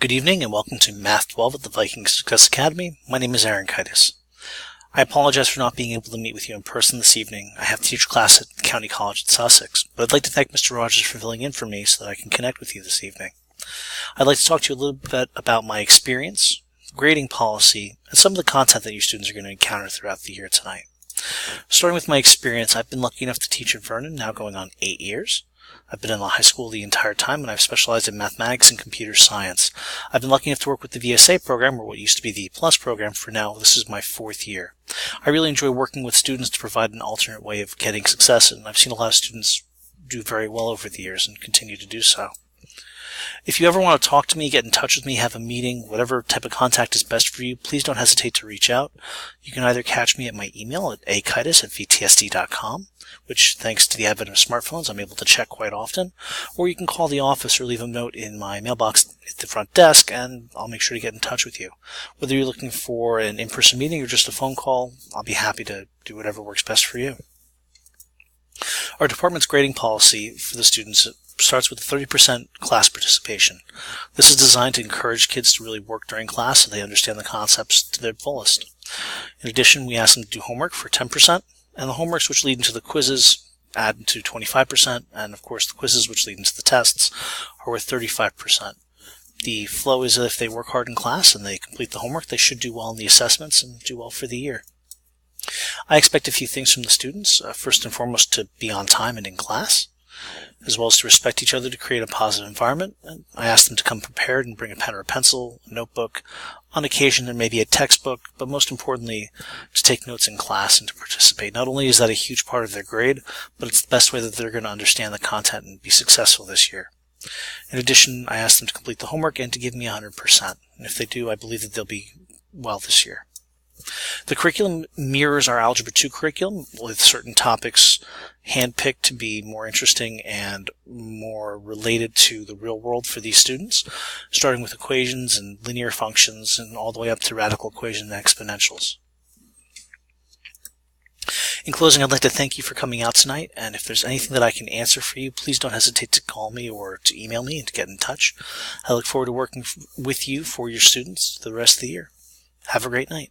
Good evening and welcome to Math 12 at the Viking Success Academy. My name is Aaron Kitis. I apologize for not being able to meet with you in person this evening. I have to teach class at County College in Sussex, but I'd like to thank Mr. Rogers for filling in for me so that I can connect with you this evening. I'd like to talk to you a little bit about my experience, grading policy, and some of the content that your students are going to encounter throughout the year tonight. Starting with my experience, I've been lucky enough to teach at Vernon, now going on 8 years. I've been in the high school the entire time, and I've specialized in mathematics and computer science. I've been lucky enough to work with the VSA program, or what used to be the Plus program, for now. This is my 4th year. I really enjoy working with students to provide an alternate way of getting success, and I've seen a lot of students do very well over the years and continue to do so. If you ever want to talk to me, get in touch with me, have a meeting, whatever type of contact is best for you, please don't hesitate to reach out. You can either catch me at my email at akitis@vtsd.com, which, thanks to the advent of smartphones, I'm able to check quite often, or you can call the office or leave a note in my mailbox at the front desk, and I'll make sure to get in touch with you. Whether you're looking for an in-person meeting or just a phone call, I'll be happy to do whatever works best for you. Our department's grading policy for the students starts with 30% class participation. This is designed to encourage kids to really work during class so they understand the concepts to their fullest. In addition, we ask them to do homework for 10%, and the homeworks which lead into the quizzes add to 25%, and of course the quizzes which lead into the tests are worth 35%. The flow is that if they work hard in class and they complete the homework, they should do well in the assessments and do well for the year. I expect a few things from the students. First and foremost, to be on time and in class, as well as to respect each other to create a positive environment. And I ask them to come prepared and bring a pen or a pencil, a notebook. On occasion, there may be a textbook, but most importantly, to take notes in class and to participate. Not only is that a huge part of their grade, but it's the best way that they're going to understand the content and be successful this year. In addition, I ask them to complete the homework and to give me 100%. And if they do, I believe that they'll be well this year. The curriculum mirrors our Algebra 2 curriculum, with certain topics handpicked to be more interesting and more related to the real world for these students, starting with equations and linear functions and all the way up to radical equations and exponentials. In closing, I'd like to thank you for coming out tonight, and if there's anything that I can answer for you, please don't hesitate to call me or to email me and to get in touch. I look forward to working with you for your students the rest of the year. Have a great night.